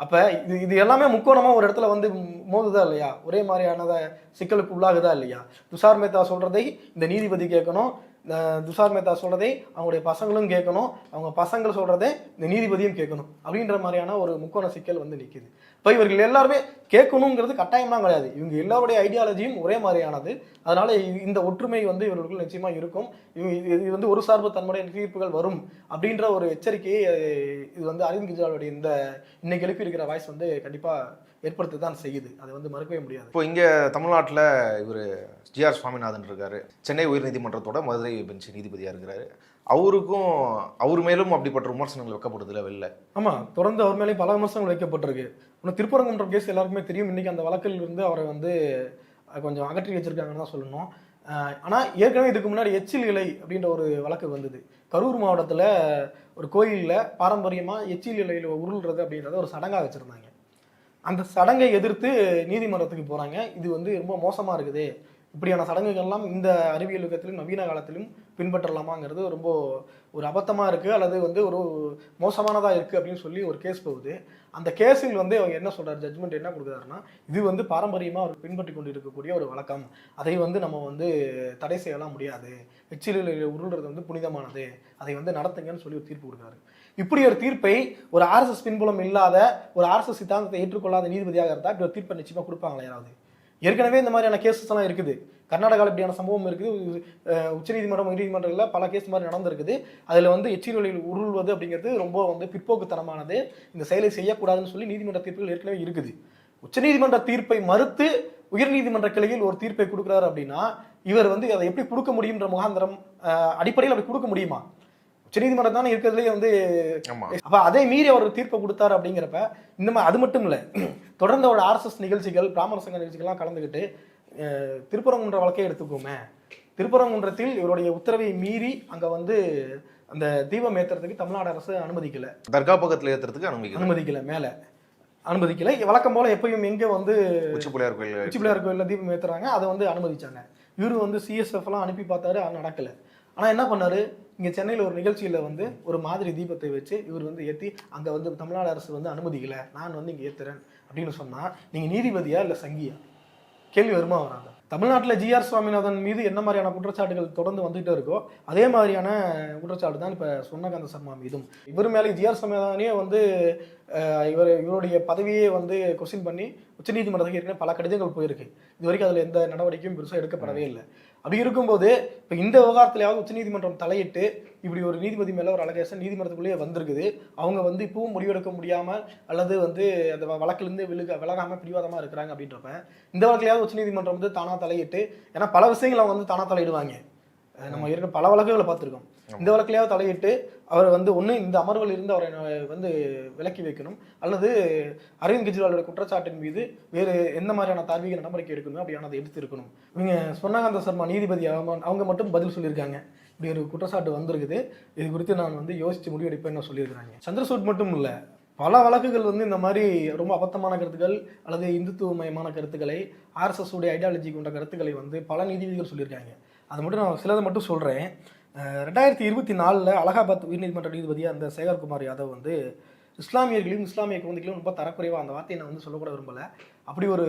அப்போ இது எல்லாமே முக்கோணமாக ஒரு இடத்துல வந்து மோதுதா இல்லையா, ஒரே மாதிரியானதை சிக்கலுக்கு உள்ளாகுதா இல்லையா? துஷார் மேத்தா சொல்றதை இந்த நீதிபதி கேட்கணும், துஷார் மேத்தா சொல்றதை அவங்களுடைய பசங்களும் கேட்கணும், அவங்க பசங்கள் சொல்றதை இந்த நீதிபதியும் கேட்கணும். அப்படின்ற மாதிரியான ஒரு முக்கோண சிக்கல் வந்து நிற்குது. இப்போ இவர்கள் எல்லாருமே கேட்கணுங்கிறது கட்டாயம்லாம் கிடையாது. இவங்க எல்லாருடைய ஐடியாலஜியும் ஒரே மாதிரியானது. அதனால இந்த ஒற்றுமை வந்து இவர்களுக்கு நிச்சயமா இருக்கும். இது வந்து ஒரு சார்பு தன்முடைய தீர்ப்புகள் வரும் அப்படின்ற ஒரு எச்சரிக்கையை இது வந்து அரவிந்த் கெஜ்ரிவாலுடைய இந்த இன்னைக்கு எழுப்பி இருக்கிற வாய்ஸ் வந்து கண்டிப்பா ஏற்படுத்த தான் செய்யுது. அதை வந்து மறுக்கவே முடியாது. இப்போ இங்கே தமிழ்நாட்டில் இவர் ஜிஆர் சுவாமிநாதன் இருக்காரு, சென்னை உயர்நீதிமன்றத்தோட மதுரை பெஞ்ச் நீதிபதியாக இருக்கிறாரு. அவர் மேலும் அப்படிப்பட்ட விமர்சனங்கள் வைக்கப்படுதுல வெளில. ஆமாம், தொடர்ந்து அவர் மேலேயும் பல விமர்சனங்கள் வைக்கப்பட்டிருக்கு. இன்னும் திருப்பரங்குன்ற கேஸ் எல்லாருக்குமே தெரியும். இன்னைக்கு அந்த வழக்கில் இருந்து அவரை வந்து கொஞ்சம் அகற்றி வச்சிருக்காங்கன்னு தான் சொல்லணும். ஆனால் ஏற்கனவே இதுக்கு முன்னாடி எச்சில் இலை அப்படின்ற ஒரு வழக்கு வந்தது. கரூர் மாவட்டத்தில் ஒரு கோயிலில் பாரம்பரியமாக எச்சில் இலையில் உருள்றது அப்படின்றத ஒரு சடங்காக வச்சுருந்தாங்க. அந்த சடங்கை எதிர்த்து நீதிமன்றத்துக்கு போகிறாங்க. இது வந்து ரொம்ப மோசமாக இருக்குது, இப்படியான சடங்குகள்லாம் இந்த அறிவியல் யுகத்திலும் நவீன காலத்திலும் பின்பற்றலாமாங்கிறது ரொம்ப ஒரு அபத்தமாக இருக்குது, அல்லது வந்து ஒரு மோசமானதாக இருக்குது அப்படின்னு சொல்லி ஒரு கேஸ் போகுது. அந்த கேஸில் வந்து அவங்க என்ன சொல்கிறார், ஜட்ஜ்மெண்ட் என்ன கொடுக்குறாருன்னா, இது வந்து பாரம்பரியமாக அவர் பின்பற்றி கொண்டு இருக்கக்கூடிய ஒரு வழக்கம், அதை வந்து நம்ம வந்து தடை செய்யலாம் முடியாது, எச்சிலில் உருள்றது வந்து புனிதமானது, அதை வந்து நடத்துங்கன்னு சொல்லி ஒரு தீர்ப்பு கொடுக்குறாரு. இப்படி ஒரு தீர்ப்பை ஒரு ஆர்எஸ்எஸ் பின்புலம் இல்லாத ஒரு ஆர்எஸ்எஸ் சித்தாந்தத்தை ஏற்றுக்கொள்ளாத நீதிபதியாக இருந்தால் இப்படி ஒரு தீர்ப்பை நிச்சயமாக கொடுப்பாங்களா யாராவது? ஏற்கனவே இந்த மாதிரியான கேசஸ் எல்லாம் இருக்குது. கர்நாடகாவில் இப்படியான சம்பவம் இருக்குது. உச்சநீதிமன்றம் நீதிமன்றங்களில் பல கேஸ் மாதிரி நடந்திருக்குது. அதில் வந்து எச்சில் உருள்வது அப்படிங்கிறது ரொம்ப வந்து பிற்போக்குத்தனமானது, இந்த செயலை செய்யக்கூடாதுன்னு சொல்லி நீதிமன்ற தீர்ப்புகள் ஏற்கனவே இருக்குது. உச்சநீதிமன்ற தீர்ப்பை மறுத்து உயர்நீதிமன்ற கிளையில் ஒரு தீர்ப்பை கொடுக்குறாரு அப்படின்னா இவர் வந்து அதை எப்படி கொடுக்க முடியுன்ற முகாந்திரம் அடிப்படையில் அப்படி கொடுக்க முடியுமா? உச்சநீதிமன்றம் தானே இருக்கிறதுலேயே வந்து. அப்போ அதை மீறி அவர் தீர்ப்பை கொடுத்தாரு அப்படிங்கிறப்ப இந்த மாதிரி அது மட்டும் இல்லை, தொடர்ந்து அவரோட ஆர்எஸ்எஸ் நிகழ்ச்சிகள் பிராமண சங்க நிகழ்ச்சிகள்லாம் கலந்துக்கிட்டு திருப்பரங்குன்ற வழக்கை எடுத்துக்கோமே, திருப்பரங்குன்றத்தில் இவருடைய உத்தரவை மீறி அங்கே வந்து அந்த தீபம் ஏற்றுறதுக்கு தமிழ்நாடு அரசு அனுமதிக்கலை, தர்கா பக்கத்தில் ஏற்றுறதுக்கு அனுமதிக்கலை, மேலே அனுமதிக்கலை. வழக்கம் போல எப்பயும் எங்கே வந்து உச்சி பிள்ளையார் கோயிலில் தீபம் ஏற்றுறாங்க அதை வந்து அனுமதிச்சாங்க. இவரு வந்து சிஎஸ்எஃப்லாம் அனுப்பி பார்த்தாரு, அது நடக்கலை. ஆனால் என்ன பண்ணாரு, இங்கே சென்னையில் ஒரு நிகழ்ச்சியில் வந்து ஒரு மாதிரி தீபத்தை வச்சு இவர் வந்து ஏற்றி அங்கே வந்து தமிழ்நாடு அரசு வந்து அனுமதிக்கலை, நான் வந்து இங்கே ஏற்றுறேன் அப்படின்னு சொன்னால் நீங்கள் நீதிபதியா இல்லை சங்கியா? கேள்வி வருமா வராங்க? தமிழ்நாட்டில் ஜிஆர் சுவாமிநாதன் மீது என்ன மாதிரியான குற்றச்சாட்டுகள் தொடர்ந்து வந்துகிட்டே இருக்கோ அதே மாதிரியான குற்றச்சாட்டு தான் இப்போ சொர்ணகாந்த சர்மா மீதும். இவர் மேலே ஜிஆர் சுவாமிநாதனே வந்து இவருடைய பதவியே வந்து கொஸ்டின் பண்ணி உச்சநீதிமன்றத்துக்கு ஏற்கனவே பல கடிதங்கள் போயிருக்கு. இது வரைக்கும் அதில் எந்த நடவடிக்கையும் பெருசாக எடுக்கப்படவே இல்லை. அப்படி இருக்கும்போது இப்போ இந்த விவகாரத்திலேயாவது உச்சநீதிமன்றம் தலையிட்டு இப்படி ஒரு நீதிபதி மேலே ஒரு அலகேஷன் நீதிமன்றத்துக்குள்ளேயே வந்திருக்குது, அவங்க வந்து இப்பவும் முடிவெடுக்க முடியாமல் அல்லது வந்து அந்த வழக்கிலிருந்து விலகாமல் பிடிவாதமாக இருக்கிறாங்க அப்படின்றப்ப இந்த வழக்கிலேயாவது உச்சநீதிமன்றம் வந்து தானாக தலையிட்டு, ஏன்னா பல விஷயங்கள் அவங்க வந்து தானாக தலையிடுவாங்க, நம்ம ஏற்கனவே பல வழக்குகளை பார்த்துருக்கோம். இந்த வழக்கிலேயாவது தலையிட்டு அவர் வந்து ஒன்று இந்த அமர்வில் இருந்து அவரை வந்து விலக்கி வைக்கணும், அல்லது அரவிந்த் கெஜ்ரிவாலோட குற்றச்சாட்டின் மீது வேறு எந்த மாதிரியான தார்மீக நடவடிக்கை எடுக்கணும் அப்படியானதை எடுத்து இருக்கணும். இவங்க சொர்ணகாந்த சர்மா நீதிபதி அவங்க மட்டும் பதில் சொல்லியிருக்காங்க, இப்படி ஒரு குற்றச்சாட்டு வந்திருக்குது, இது குறித்து நான் வந்து யோசித்து முடிவெடுப்பேன்னு சொல்லியிருக்கிறாங்க. சந்திரசூட் மட்டும் இல்லை, பல வழக்குகள் வந்து இந்த மாதிரி ரொம்ப அபத்தமான கருத்துக்கள் அல்லது இந்துத்துவமயமான கருத்துக்களை ஆர்எஸ்எஸ் உடைய ஐடியாலஜி கொண்ட கருத்துக்களை வந்து பல நீதிபதிகள் சொல்லியிருக்காங்க. அதை மட்டும் நான் சிலதை மட்டும் சொல்கிறேன். 2024 அலகாபாத் உயர்நீதிமன்ற நீதிபதியாக அந்த சேகர்குமார் யாதவ் வந்து இஸ்லாமியர்களையும் இஸ்லாமிய குழந்தைகளையும் ரொம்ப தரக்குறைவா, அந்த வார்த்தையை நான் வந்து சொல்லக்கூட விரும்பல, அப்படி ஒரு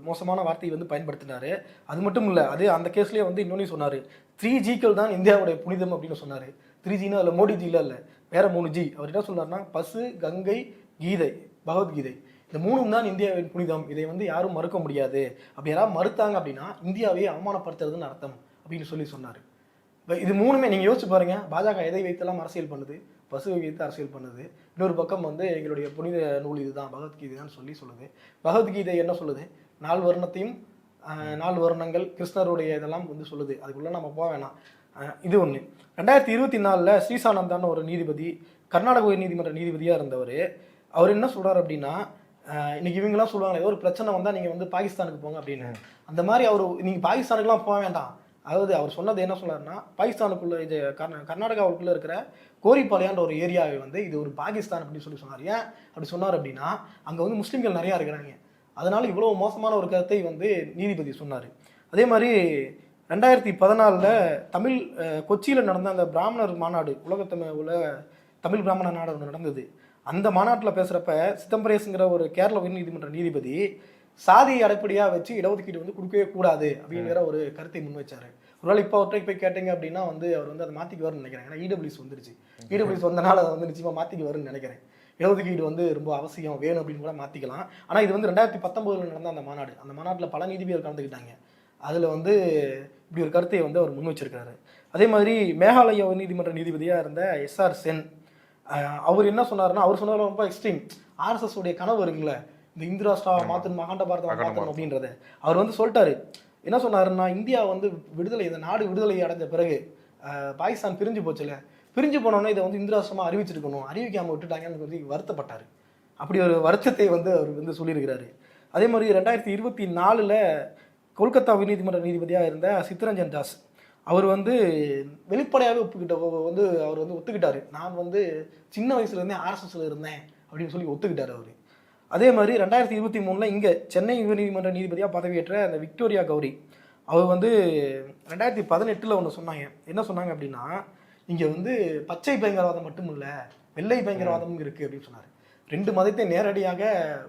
மோசமான வார்த்தையை வந்து பயன்படுத்தினாரு. அது மட்டும் இல்லை, அதே அந்த கேஸ்லேயே வந்து இன்னொன்னு சொன்னார், 3Gக்கள் தான் இந்தியாவுடைய புனிதம் அப்படின்னு சொன்னார். 3Gனா அதில் மோடிஜியில் இல்லை, வேற 3G. அவர் என்ன சொன்னார்னா, பசு, கங்கை, கீதை, பகவத்கீதை, இந்த 3ம் தான் இந்தியாவின் புனிதம், இதை வந்து யாரும் மறுக்க முடியாது, அப்படி யாராவது மறுத்தாங்க அப்படின்னா இந்தியாவை அவமானப்படுத்துறதுன்னு அர்த்தம் அப்படின்னு சொன்னார். இது 3மே நீங்கள் யோசிச்சு பாருங்க, பாஜக எதை வைத்தெல்லாம் அரசியல் பண்ணுது, பசுவை வைத்து அரசியல் பண்ணுது, இன்னொரு பக்கம் வந்து எங்களுடைய புனித நூல் இதுதான் பகவத்கீதை தான் சொல்லுது. பகவத்கீதை என்ன சொல்லுது, 4 வருணத்தையும் 4 வருணங்கள் கிருஷ்ணருடைய இதெல்லாம் வந்து சொல்லுது, அதுக்குள்ளே நம்ம போக வேணாம். இது ஒன்று. 2024 ஸ்ரீசானந்தான்னு ஒரு நீதிபதி, கர்நாடக உயர் நீதிமன்ற நீதிபதியாக இருந்தவர், அவர் என்ன சொல்கிறார் அப்படின்னா, இன்னைக்கு இவங்கெல்லாம் சொல்லுவாங்க ஏதோ ஒரு பிரச்சனை வந்தால் நீங்கள் வந்து பாகிஸ்தானுக்கு போங்க அப்படின்னு, அந்த மாதிரி அவர் நீங்கள் பாகிஸ்தானுக்குலாம் போக வேண்டாம். அதாவது அவர் சொன்னது என்ன சொன்னார்னா, பாகிஸ்தானுக்குள்ளே இது கர்நாடகாவுக்குள்ளே இருக்கிற கோரிப்பாளையான்ற ஒரு ஏரியாவை வந்து இது ஒரு பாகிஸ்தான் அப்படின்னு சொன்னார். ஏன் அப்படி சொன்னார் அப்படின்னா, அங்கே வந்து முஸ்லீம்கள் நிறையா இருக்கிறாங்க, அதனால இவ்வளோ மோசமான ஒரு கருத்தை வந்து நீதிபதி சொன்னார். அதே மாதிரி 2014 தமிழ் கொச்சியில் நடந்த அந்த பிராமணர் மாநாடு, தமிழ் பிராமண நாடு ஒன்று நடந்தது. அந்த மாநாட்டில் பேசுகிறப்ப சிதம்பரேசுங்கிற ஒரு கேரள உயர் நீதிமன்ற நீதிபதி சாதியை அடிப்படையாக வச்சு இடஒதுக்கீடு வந்து கொடுக்கவே கூடாது அப்படிங்கிற ஒரு கருத்தை முன் வச்சார். ஒருவேளை இப்போ அவர்கிட்ட போய் கேட்டீங்க அப்படின்னா வந்து அவர் வந்து அதை மாற்றிக்குவார்னு நினைக்கிறேன். ஏன்னா இடபிள்யூஸ் வந்துருச்சு, இடபிள்யூஸ் வந்தனால அதை வந்து நிச்சயமாக மாற்றிக்குவாருன்னு நினைக்கிறேன். இடஒதுக்கீடு வந்து ரொம்ப அவசியம், வேணும் அப்படின்னு கூட மாற்றிக்கலாம். ஆனால் இது வந்து 2019 நடந்த அந்த மாநாடு, அந்த மாநாட்டில் பல நீதிபதிகள் கலந்துக்கிட்டாங்க. அதில் வந்து இப்படி ஒரு கருத்தை வந்து அவர் முன் வச்சிருக்காரு. அதே மாதிரி மேகாலயா நீதிமன்ற நீதிபதியாக இருந்த SR சென், அவர் என்ன சொன்னார்னா, அவர் சொன்னார் ரொம்ப எக்ஸ்ட்ரீம், RSS உடைய கனவு இருக்குல்ல, இந்த இந்து ராஷ்டிரா மாற்றணும், அகண்ட பாரதம் மாற்றணும் அப்படின்றத அவர் வந்து சொல்லிட்டாரு. என்ன சொன்னாருன்னா, இந்தியா வந்து இந்த நாடு விடுதலை அடைஞ்ச பிறகு பாகிஸ்தான் பிரிஞ்சு போச்சுல, பிரிஞ்சு போனோன்னே இதை வந்து இந்து ராஷ்டிரமாக அறிவிச்சிருக்கணும், அறிவிக்காமல் விட்டுட்டாங்கன்னு சொல்லி வருத்தப்பட்டார். அப்படி ஒரு வருத்தத்தை வந்து அவர் வந்து சொல்லியிருக்கிறாரு. அதே மாதிரி 2024 கொல்கத்தா உயர்நீதிமன்ற நீதிபதியாக இருந்த சித்ரஞ்சன் தாஸ், அவர் வந்து வெளிப்படையாகவே அவர் வந்து ஒத்துக்கிட்டாரு, நான் வந்து சின்ன வயசுலேருந்தே RSSல இருந்தேன் அப்படின்னு சொல்லி ஒத்துக்கிட்டார் அவர். அதே மாதிரி 2023 இங்கே சென்னை உயர்நீதிமன்ற நீதிபதியாக பதவியேற்ற அந்த விக்டோரியா கௌரி, அவர் வந்து 2018 ஒன்று சொன்னாங்க. என்ன சொன்னாங்க அப்படின்னா, இங்கே வந்து பச்சை பயங்கரவாதம் மட்டும் இல்லை, வெள்ளை பயங்கரவாதமும் இருக்குது அப்படின்னு சொன்னார். 2 மதத்தை நேரடியாக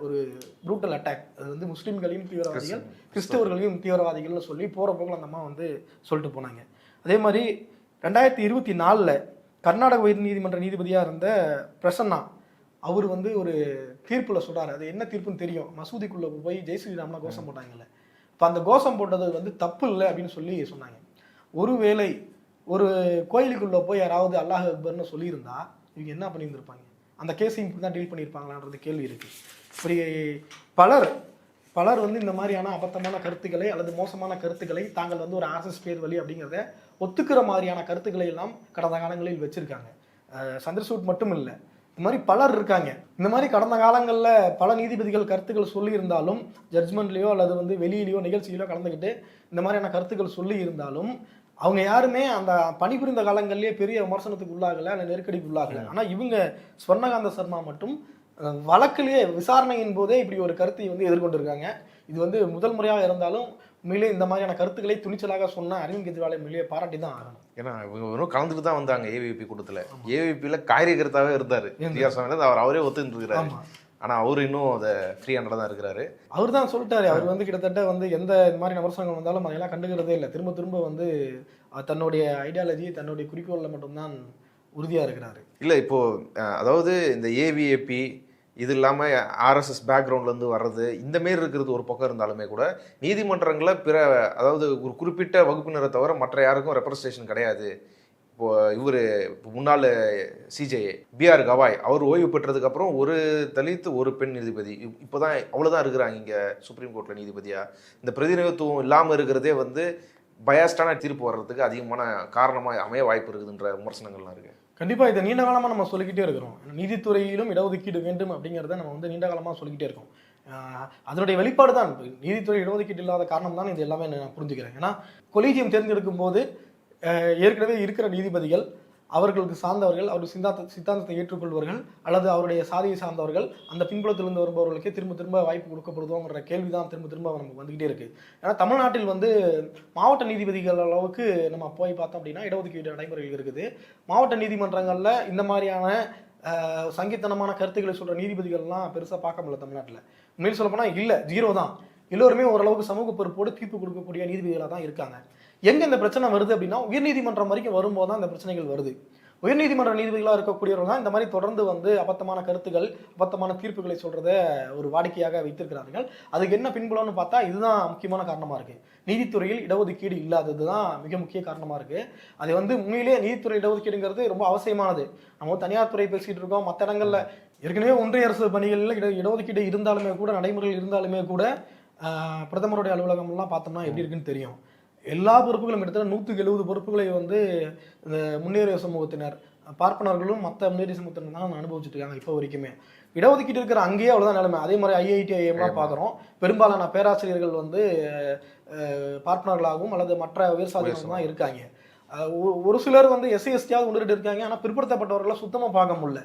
ஒரு ப்ரூட்டல் அட்டாக், அது வந்து முஸ்லீம்களையும் தீவிரவாதிகள், கிறிஸ்தவர்களையும் தீவிரவாதிகள்னு சொல்லி போகிற போக்கில் அந்த அம்மா வந்து சொல்லிட்டு போனாங்க. அதே மாதிரி 2024 கர்நாடக உயர் நீதிமன்ற நீதிபதியாக இருந்த பிரசன்னா, அவர் வந்து ஒரு தீர்ப்பில் சொல்கிறார், அது என்ன தீர்ப்புன்னு தெரியும், மசூதிக்குள்ளே போய் ஜெய் ஸ்ரீராம்னா கோஷம் போட்டாங்கல்ல, இப்போ அந்த கோஷம் போட்டது வந்து தப்பு இல்லை அப்படின்னு சொல்லி சொன்னாங்க. ஒருவேளை ஒரு கோயிலுக்குள்ளே போய் யாராவது அல்லாஹ் அக்பர்னு சொல்லியிருந்தா இவங்க என்ன பண்ணியிருந்திருப்பாங்க, அந்த கேஸையும் இப்படி தான் டீல் பண்ணியிருப்பாங்களான்றது கேள்வி இருக்குது. இப்படி பலர் வந்து இந்த மாதிரியான அபத்தமான கருத்துக்களை அல்லது மோசமான கருத்துக்களை தாங்கள் வந்து ஒரு RSS பேர் வழி அப்படிங்கிறத ஒத்துக்கிற மாதிரியான கருத்துக்களை எல்லாம் கடந்த காலங்களில் வச்சுருக்காங்க. சந்திரசூட் மட்டும் இல்லை, இந்த மாதிரி பலர் இருக்காங்க. இந்த மாதிரி கடந்த காலங்களில் பல நீதிபதிகள் கருத்துக்கள் சொல்லியிருந்தாலும், ஜட்ஜ்மெண்ட்லேயோ அல்லது வந்து வெளியிலையோ நிகழ்ச்சியிலோ கலந்துக்கிட்டு இந்த மாதிரியான கருத்துக்கள் சொல்லி இருந்தாலும் அவங்க யாருமே அந்த பணிபுரிந்த காலங்கள்லேயே பெரிய விமர்சனத்துக்கு உள்ளாகலை, அந்த நெருக்கடிக்கு உள்ளாகலை. ஆனால் இவங்க ஸ்வர்ணகாந்த சர்மா மட்டும் வழக்கிலேயே விசாரணையின் போதே இப்படி ஒரு கருத்தை வந்து எதிர்கொண்டிருக்காங்க. இது வந்து முதல் முறையாக இருந்தாலும் உண்மையிலே இந்த மாதிரியான கருத்துக்களை துணிச்சலாக சொன்ன அரவிந்த் கெஜ்ரிவாலை உண்மையிலேயே பாராட்டி தான் ஆகணும். ஏன்னா இவங்க வெறும் கலந்துட்டு தான் வந்தாங்க ஏவிபி கூட்டத்தில். ஏவிபியில் காரியகர்த்தாவே இருந்தார் அவரே ஒத்துக்கிட்டு இருக்கிறாரு. ஆனால் அவர் இன்னும் அதை ஃப்ரீ ஹேண்டில் தான் இருக்கிறாரு. அவர் தான் சொல்லிட்டாரு, அவர் வந்து கிட்டத்தட்ட வந்து எந்த இந்த மாதிரி விமர்சனங்கள் வந்தாலும் அதையெல்லாம் கண்டுக்கிறதே இல்லை, திரும்ப வந்து தன்னுடைய ஐடியாலஜி தன்னுடைய குறிக்கோளில் மட்டும்தான் உறுதியாக இருக்கிறாரு. இல்லை இப்போது அதாவது இந்த ஏவிஏபி இது இல்லாமல் RSS பேக்ரவுண்ட்லேருந்து வர்றது இந்த மாரி இருக்கிறது ஒரு பக்கம் இருந்தாலுமே கூட நீதிமன்றங்களில் அதாவது ஒரு குறிப்பிட்ட வகுப்பினரை தவிர மற்ற யாருக்கும் ரெப்ரஸன்டேஷன் கிடையாது. இவர் முன்னாள் CJA BR கவாய் அவர் ஓய்வு பெற்றதுக்கப்புறம் ஒரு தலித் ஒரு பெண் நீதிபதி இப்போ தான் அவ்வளோதான் இருக்கிறாங்க இங்கே சுப்ரீம் கோர்ட்டில் நீதிபதியாக. இந்த பிரதிநிதித்துவம் இல்லாமல் இருக்கிறதே வந்து பயாஸ்டான தீர்ப்பு வர்றதுக்கு அதிகமான காரணமாக அமைய வாய்ப்பு இருக்குதுன்ற விமர்சனங்கள்லாம் இருக்குது. கண்டிப்பாக இதை நீண்ட காலமாக நம்ம சொல்லிக்கிட்டே இருக்கிறோம். நீதித்துறையிலும் இடஒதுக்கீடு வேண்டும் அப்படிங்கிறத நம்ம வந்து நீண்ட காலமாக சொல்லிக்கிட்டே இருக்கோம். அதனுடைய வெளிப்பாடு தான் நீதித்துறை இடஒதுக்கீடு இல்லாத காரணம் தான் இது எல்லாமே நான் புரிஞ்சுக்கிறேன். ஏன்னா கொலீஜியம் தேர்ந்தெடுக்கும் போது ஏற்கனவே இருக்கிற நீதிபதிகள் அவர்களுக்கு சார்ந்தவர்கள், அவருடைய சித்தாந்தத்தை ஏற்றுக்கொள்வர்கள் அல்லது அவருடைய சாதியை சார்ந்தவர்கள், அந்த பின்புலத்திலிருந்து வருபவர்களுக்கே திரும்ப வாய்ப்பு கொடுக்கப்படுதோங்கிற கேள்வி தான் திரும்ப நமக்கு வந்துகிட்டே இருக்கு. ஏன்னா தமிழ்நாட்டில் வந்து மாவட்ட நீதிபதிகள் அளவுக்கு நம்ம போய் பார்த்தோம் அப்படின்னா இடஒதுக்கீடு நடைமுறைகள் இருக்குது. மாவட்ட நீதிமன்றங்களில் இந்த மாதிரியான சங்கித்தனமான கருத்துக்களை சொல்கிற நீதிபதிகள்லாம் பெருசாக பார்க்க முடியல தமிழ்நாட்டில். உண்மையில் சொல்லப்போனால் இல்லை, 0 தான். எல்லோருமே ஓரளவுக்கு சமூக பொறுப்போடு தீர்ப்பு கொடுக்கக்கூடிய நீதிபதிகளாக தான் இருக்காங்க. எங்கே இந்த பிரச்சனை வருது அப்படின்னா, உயர்நீதிமன்றம் வரைக்கும் வரும்போது தான் இந்த பிரச்சனைகள் வருது. உயர்நீதிமன்ற நீதிபதிகளாக இருக்கக்கூடியவர்கள் தான் இந்த மாதிரி தொடர்ந்து வந்து அபத்தமான கருத்துக்கள், அபத்தமான தீர்ப்புகளை சொல்கிறத ஒரு வாடிக்கையாக வைத்திருக்கிறார்கள். அதுக்கு என்ன பின்புலம்னு பார்த்தா இதுதான் முக்கியமான காரணமாக இருக்குது. நீதித்துறையில் இடஒதுக்கீடு இல்லாதது தான் மிக முக்கிய காரணமாக இருக்குது. அது வந்து உண்மையிலேயே நீதித்துறை இடஒதுக்கீடுங்கிறது ரொம்ப அவசியமானது. நம்ம தனியார் துறை பேசிகிட்டு இருக்கோம், மற்ற இடங்களில் ஏற்கனவே ஒன்றிய அரசு பணிகளில் இடஒதுக்கீடு இருந்தாலுமே கூட, நடைமுறைகள் இருந்தாலுமே கூட, பிரதமருடைய அலுவலகம்லாம் பார்த்தோம்னா எப்படி இருக்குன்னு தெரியும். எல்லா பொறுப்புகளும் கிட்டத்தட்ட 170 பொறுப்புகளை வந்து இந்த முன்னேறிய சமூகத்தினர், பார்ப்பனர்களும் மற்ற முன்னேறிய சமூகத்தினர் தான் அனுபவிச்சுட்டு இருக்காங்க இப்போ வரைக்குமே. இடஒதுக்கீடு இருக்கிற அங்கேயே அவ்வளோதான் நிலைமை. அதே மாதிரி IIT IIMலாம் பார்க்குறோம், பெரும்பாலான பேராசிரியர்கள் வந்து பார்ப்பனர்களாகவும் அல்லது மற்ற உயர் சாதியினரும் தான் இருக்காங்க. ஒரு சிலர் வந்து SC STயாவது கொண்டுட்டு இருக்காங்க. ஆனால் பிற்படுத்தப்பட்டவர்களை சுத்தமாக பார்க்க முடியல.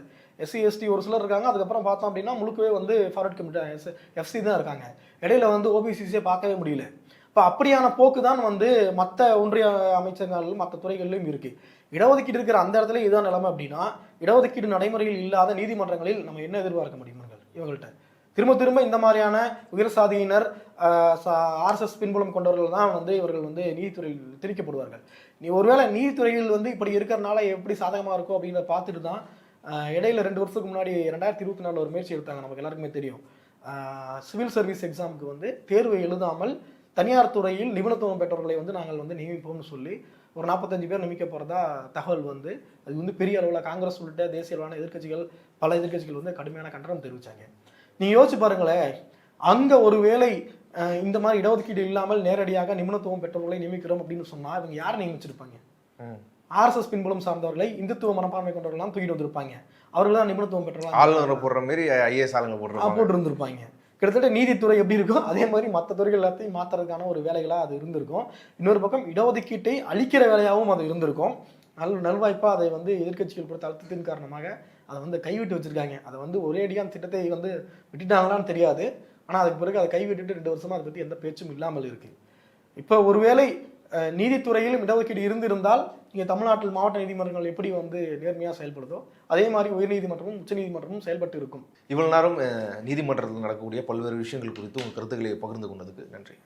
SC ST ஒரு சிலர் இருக்காங்க. அதுக்கப்புறம் பார்த்தோம் அப்படின்னா முழுக்கவே வந்து ஃபார்வர்ட் கமிட்டி FC தான் இருக்காங்க. இடையில வந்து OBCCயை பார்க்கவே முடியல. இப்போ அப்படியான போக்கு தான் வந்து மற்ற ஒன்றிய அமைச்சர்கள் மற்ற துறைகளிலும் இருக்குது. இடஒதுக்கீடு இருக்கிற அந்த இடத்துல இதுதான் நிலைமை அப்படின்னா, இடஒதுக்கீடு நடைமுறையில் இல்லாத நீதிமன்றங்களில் நம்ம என்ன எதிர்பார்க்க முடியும் இவங்கள்ட்ட? திரும்ப திரும்ப இந்த மாதிரியான உயர் சாதியினர், RSS பின்புலம் கொண்டவர்கள் தான் வந்து இவர்கள் வந்து நீதித்துறையில் திணிக்கப்படுவார்கள். நீ ஒருவேளை நீதித்துறையில் வந்து இப்படி இருக்கிறனால எப்படி சாதகமாக இருக்கும் அப்படின்றத பார்த்துட்டு தான் இடையில 2 வருஷத்துக்கு முன்னாடி 2024 ஒரு முயற்சி எடுத்தாங்க. நமக்கு எல்லாருக்குமே தெரியும். சிவில் சர்வீஸ் எக்ஸாமுக்கு வந்து தேர்வு எழுதாமல் தனியார் துறையில் நிபுணத்துவம் பெற்றவர்களை வந்து நாங்கள் வந்து நியமிப்போம்னு சொல்லி ஒரு 45 பேர் நியமிக்க போகிறதா தகவல் வந்து, அது வந்து பெரிய அளவில் காங்கிரஸ் உள்ளிட்ட தேசிய அளவான எதிர்க்கட்சிகள், பல எதிர்க்கட்சிகள் வந்து கடுமையான கண்டனம் தெரிவித்தாங்க. நீங்கள் யோசிச்சு பாருங்களேன், அங்கே ஒரு வேளை இந்த மாதிரி இடஒதுக்கீடு இல்லாமல் நேரடியாக நிபுணத்துவம் பெற்றவர்களை நியமிக்கிறோம் அப்படின்னு சொன்னால் இவங்க யாரை நியமிச்சிருப்பாங்க? RSS பின்புலம் சார்ந்தவர்களை, இந்துத்துவ மனப்பான்மை கொண்டவர்கள்லாம் தூக்கிட்டு வந்திருப்பாங்க. அவர்கள் தான் நிபுணத்துவம் பெற்றவர்கள் ஆளுநரை போடுற மாதிரி IAS ஆளுங்க போட்டு இருந்திருப்பாங்க. கிட்டத்தட்ட நீதித்துறை எப்படி இருக்கும் அதே மாதிரி மற்ற துறைகள் எல்லாத்தையும் மாற்றுறதுக்கான ஒரு வேலைகளாக அது இருந்திருக்கும். இன்னொரு பக்கம் இடஒதுக்கீட்டை அளிக்கிற வேலையாகவும் அது இருந்திருக்கும். நல்வாய்ப்பாக அதை வந்து எதிர்க்கட்சிகள் பொறுத்த அழுத்தத்தின் காரணமாக அதை வந்து கைவிட்டு வச்சுருக்காங்க. அதை வந்து ஒரேடியாக திட்டத்தை வந்து விட்டுட்டாங்களான்னு தெரியாது. ஆனால் அதுக்கு பிறகு அதை கைவிட்டுட்டு 2 வருஷமாக அதை பற்றி எந்த பேச்சும் இல்லாமல் இருக்குது. இப்போ ஒருவேளை நீதித்துறையிலும் இடஒதுக்கீடு இருந்திருந்தால் இங்கே தமிழ்நாட்டில் மாவட்ட நீதிமன்றங்கள் எப்படி வந்து நேர்மையாக செயல்படுதோ அதே மாதிரி உயர்நீதிமன்றமும் உச்சநீதிமன்றமும் செயல்பட்டு இருக்கும். இவ்வளவு நேரம் நீதிமன்றத்தில் நடக்கக்கூடிய பல்வேறு விஷயங்கள் குறித்து உங்கள் கருத்துக்களை பகிர்ந்து கொண்டதுக்கு நன்றி.